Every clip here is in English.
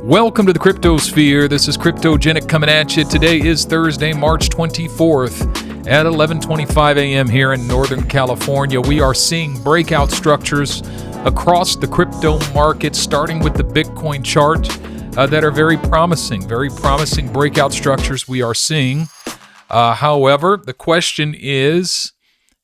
Welcome to the Cryptosphere. This is Cryptogenic coming at you. Today is Thursday, March 24th at 11:25 a.m. here in Northern California. We are seeing breakout structures across the crypto market, starting with the Bitcoin chart that are very promising breakout structures we are seeing. However, the question is,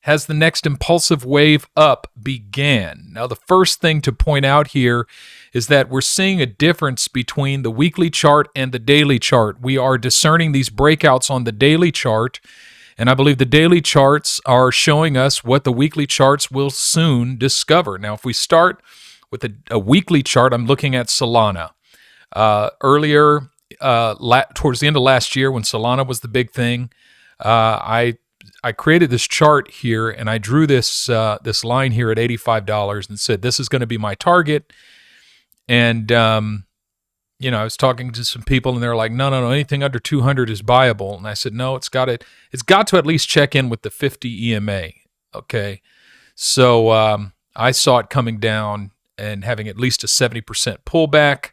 has the next impulsive wave up began? Now, the first thing to point out here is that we're seeing a difference between the weekly chart and the daily chart. We are discerning these breakouts on the daily chart, and I believe the daily charts are showing us what the weekly charts will soon discover. Now, if we start with a weekly chart, I'm looking at Solana. Earlier, towards the end of last year, when Solana was the big thing, I created this chart here, and I drew this line here at $85 and said, this is going to be my target. And, I was talking to some people, and they're like, no, anything under 200 is buyable. And I said, no, it's got to at least check in with the 50 EMA. Okay. So I saw it coming down and having at least a 70% pullback.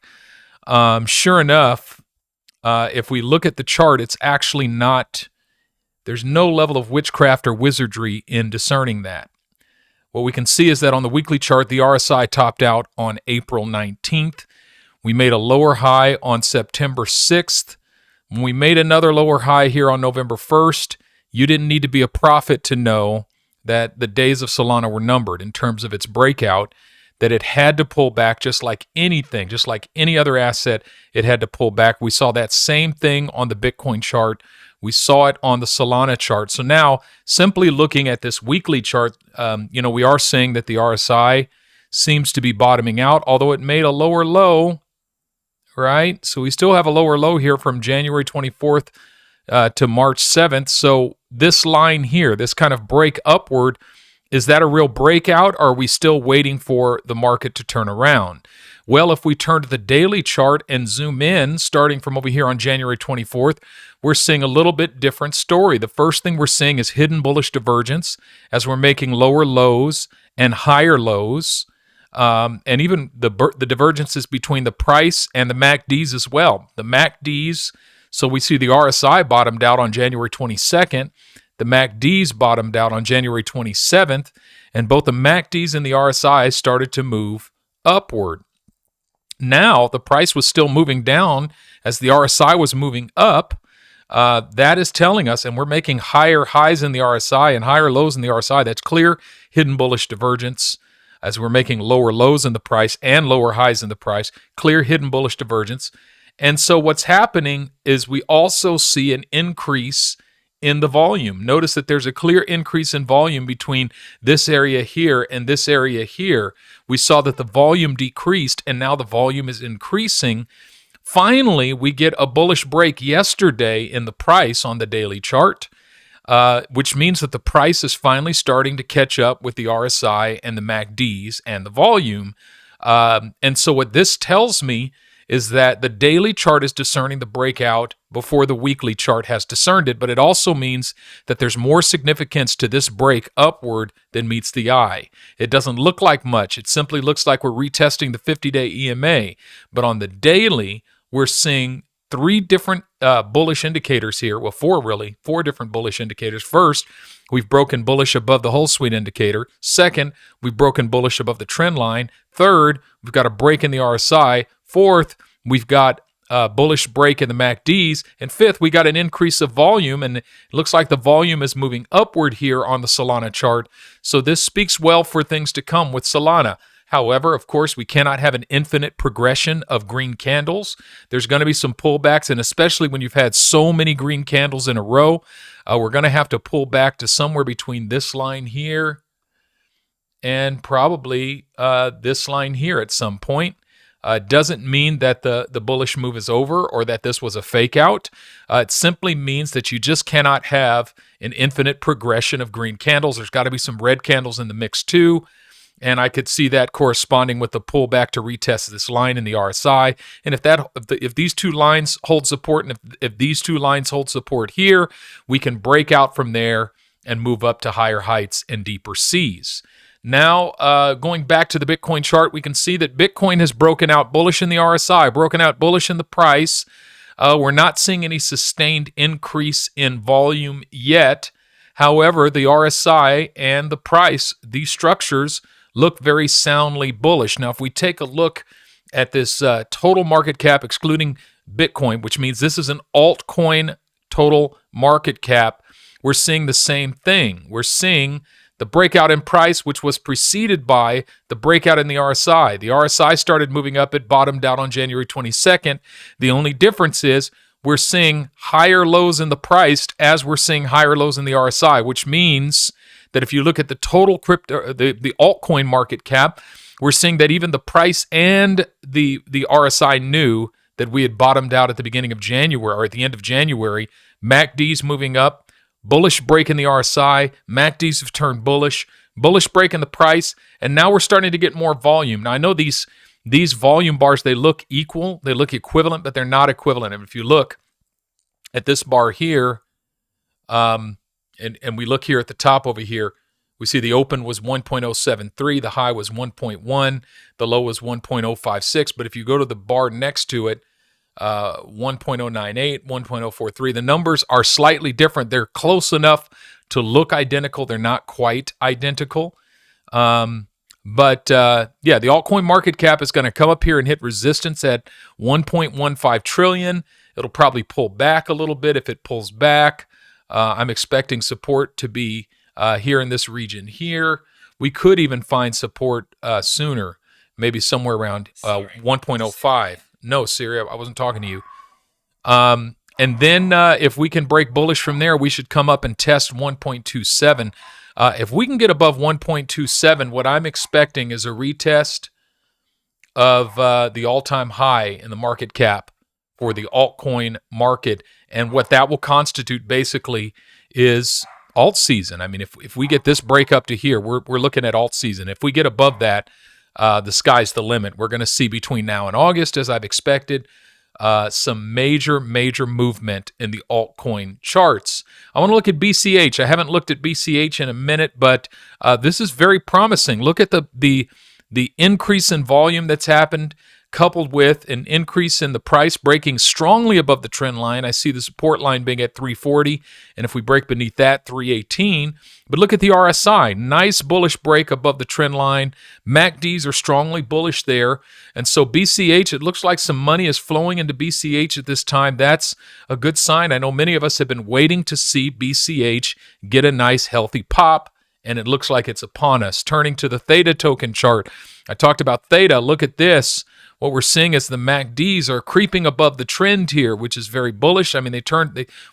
Sure enough, if we look at the chart, it's actually not. There's no level of witchcraft or wizardry in discerning that. What we can see is that on the weekly chart, the RSI topped out on April 19th. We made a lower high on September 6th. When we made another lower high here on November 1st, you didn't need to be a prophet to know that the days of Solana were numbered in terms of its breakout, that it had to pull back just like anything, just like any other asset, it had to pull back. We saw that same thing on the Bitcoin chart. We saw it on the Solana chart. So now, simply looking at this weekly chart, we are seeing that the RSI seems to be bottoming out, although it made a lower low, right? So we still have a lower low here from January 24th to March 7th. So this line here, this kind of break upward, is that a real breakout, or are we still waiting for the market to turn around? Well, if we turn to the daily chart and zoom in, starting from over here on January 24th, we're seeing a little bit different story. The first thing we're seeing is hidden bullish divergence as we're making lower lows and higher lows, and even the divergences between the price and the MACDs as well. The MACDs, so we see the RSI bottomed out on January 22nd, the MACDs bottomed out on January 27th, and both the MACDs and the RSI started to move upward. Now, the price was still moving down as the RSI was moving up. That is telling us, and we're making higher highs in the RSI and higher lows in the RSI. That's clear hidden bullish divergence as we're making lower lows in the price and lower highs in the price. Clear hidden bullish divergence. And so what's happening is we also see an increase in the volume. Notice that there's a clear increase in volume between this area here and this area here. We saw that the volume decreased, and now the volume is increasing. Finally, we get a bullish break yesterday in the price on the daily chart, which means that the price is finally starting to catch up with the RSI and the MACDs and the volume. And so what this tells me is that the daily chart is discerning the breakout before the weekly chart has discerned it, but it also means that there's more significance to this break upward than meets the eye. It doesn't look like much. It simply looks like we're retesting the 50-day EMA, but on the daily, we're seeing three different bullish indicators here. Well, four different bullish indicators. First, we've broken bullish above the whole suite indicator. Second, we've broken bullish above the trend line. Third, we've got a break in the RSI. Fourth, we've got a bullish break in the MACDs. And fifth, we got an increase of volume, and it looks like the volume is moving upward here on the Solana chart. So this speaks well for things to come with Solana. However, of course, we cannot have an infinite progression of green candles. There's going to be some pullbacks, and especially when you've had so many green candles in a row, we're going to have to pull back to somewhere between this line here and probably this line here at some point. Doesn't mean that the bullish move is over or that this was a fake out. It simply means that you just cannot have an infinite progression of green candles. There's got to be some red candles in the mix too. And I could see that corresponding with the pullback to retest this line in the RSI. And if these two lines hold support, and if these two lines hold support here, we can break out from there and move up to higher heights and deeper seas. Now, going back to the Bitcoin chart, we can see that Bitcoin has broken out bullish in the RSI, broken out bullish in the price. We're not seeing any sustained increase in volume yet. However, the RSI and the price, these structures look very soundly bullish. Now, if we take a look at this total market cap excluding Bitcoin, which means this is an altcoin total market cap, we're seeing the same thing. We're seeing the breakout in price, which was preceded by the breakout in the RSI. The RSI started moving up. It bottomed out on January 22nd. The only difference is we're seeing higher lows in the price as we're seeing higher lows in the RSI, which means that if you look at the total crypto, the altcoin market cap, we're seeing that even the price and the RSI knew that we had bottomed out at the beginning of January or at the end of January. MACD's moving up, bullish break in the RSI, MACDs have turned bullish break in the price, and now we're starting to get more volume. Now, I know these volume bars, they look equal, they look equivalent, but they're not equivalent. And if you look at this bar here, and we look here at the top over here, we see the open was 1.073, the high was 1.1, the low was 1.056. But if you go to the bar next to it, 1.098, 1.043, the numbers are slightly different. They're close enough to look identical. They're not quite identical. Yeah, the altcoin market cap is going to come up here and hit resistance at 1.15 trillion. It'll probably pull back a little bit. If it pulls back, I'm expecting support to be here in this region here. We could even find support sooner, maybe somewhere around 1.05. No, Siri, I wasn't talking to you. And then if we can break bullish from there, we should come up and test 1.27. If we can get above 1.27, what I'm expecting is a retest of the all-time high in the market cap for the altcoin market. And what that will constitute basically is alt season. I mean, if we get this break up to here, we're looking at alt season. If we get above that, the sky's the limit. We're going to see between now and August, as I've expected, some major movement in the altcoin charts. I want to look at BCH. I haven't looked at BCH in a minute, but this is very promising. Look at the increase in volume that's happened, coupled with an increase in the price breaking strongly above the trend line. I see the support line being at 340, and if we break beneath that, 318. But look at the RSI, nice bullish break above the trend line. MACDs are strongly bullish there, and so BCH, it looks like some money is flowing into BCH at this time. That's a good sign. I know many of us have been waiting to see BCH get a nice healthy pop, and it looks like it's upon us. Turning to the THETA token chart, I talked about THETA. Look at this. What we're seeing is the MACDs are creeping above the trend here, which is very bullish. I mean,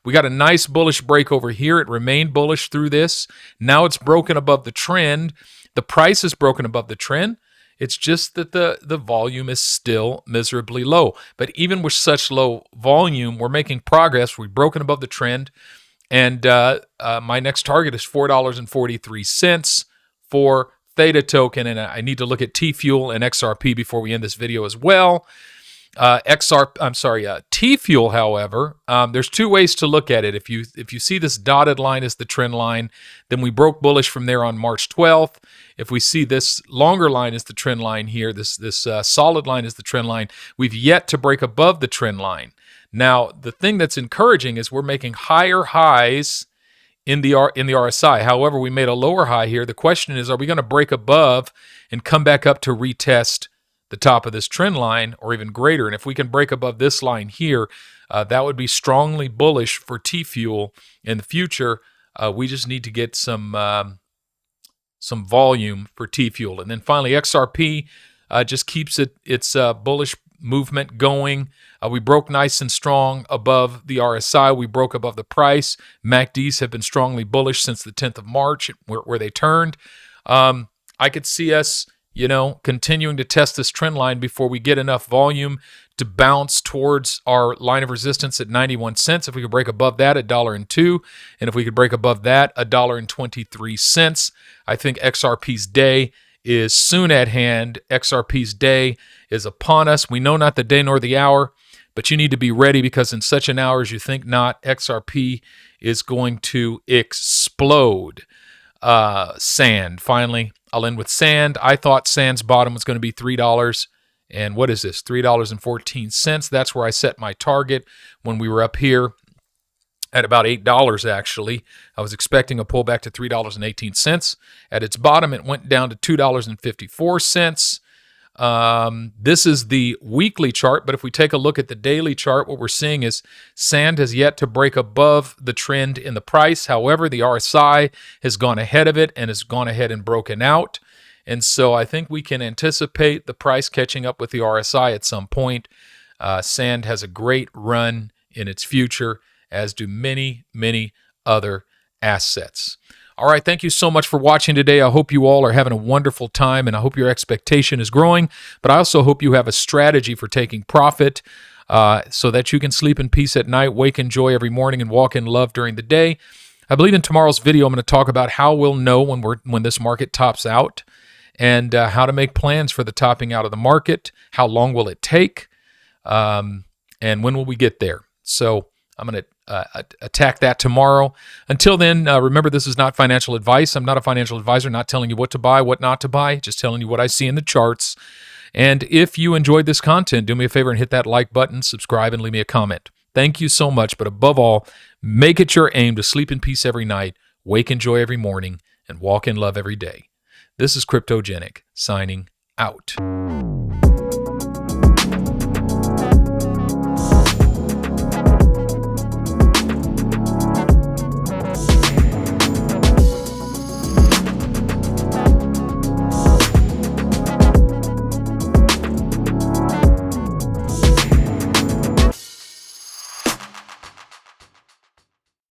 we got a nice bullish break over here. It remained bullish through this. Now it's broken above the trend. The price is broken above the trend. It's just that the volume is still miserably low. But even with such low volume, we're making progress. We've broken above the trend. And my next target is $4.43 for THETA token, and I need to look at TFUEL and XRP before we end this video as well. TFUEL, however, there's two ways to look at it. If you see this dotted line as the trend line, then we broke bullish from there on March 12th. If we see this longer line as the trend line here, this solid line is the trend line, we've yet to break above the trend line. Now, the thing that's encouraging is we're making higher highs in the RSI. However, we made a lower high here. The question is, are we going to break above and come back up to retest the top of this trend line or even greater? And if we can break above this line here, that would be strongly bullish for TFUEL in the future. We just need to get some volume for TFUEL. And then finally, XRP just keeps its bullish movement going. We broke nice and strong above the RSI. We broke above the price. MACDs have been strongly bullish since the 10th of March, where they turned. I could see us, continuing to test this trend line before we get enough volume to bounce towards our line of resistance at 91 cents. If we could break above that, $1.02. And if we could break above that, $1.23. I think XRP's day is soon at hand. XRP's day is upon us. We know not the day nor the hour, but you need to be ready, because in such an hour as you think not, XRP is going to explode. Sand. Finally, I'll end with sand. I thought sand's bottom was going to be $3. And what is this? $3.14. That's where I set my target when we were up here at about $8, actually. I was expecting a pullback to $3.18. At its bottom, it went down to $2.54. This is the weekly chart, but if we take a look at the daily chart, what we're seeing is sand has yet to break above the trend in the price. However, the RSI has gone ahead of it and has gone ahead and broken out. And so I think we can anticipate the price catching up with the RSI at some point. Sand has a great run in its future, as do many, many other assets. All right, thank you so much for watching today. I hope you all are having a wonderful time, and I hope your expectation is growing, but I also hope you have a strategy for taking profit so that you can sleep in peace at night, wake in joy every morning, and walk in love during the day. I believe in tomorrow's video, I'm going to talk about how we'll know when this market tops out, and how to make plans for the topping out of the market. How long will it take? And when will we get there? So I'm going to attack that tomorrow. Until then, remember, this is not financial advice. I'm not a financial advisor, not telling you what to buy, what not to buy, just telling you what I see in the charts. And if you enjoyed this content, do me a favor and hit that like button, subscribe, and leave me a comment. Thank you so much. But above all, make it your aim to sleep in peace every night, wake in joy every morning, and walk in love every day. This is Cryptogenic, signing out.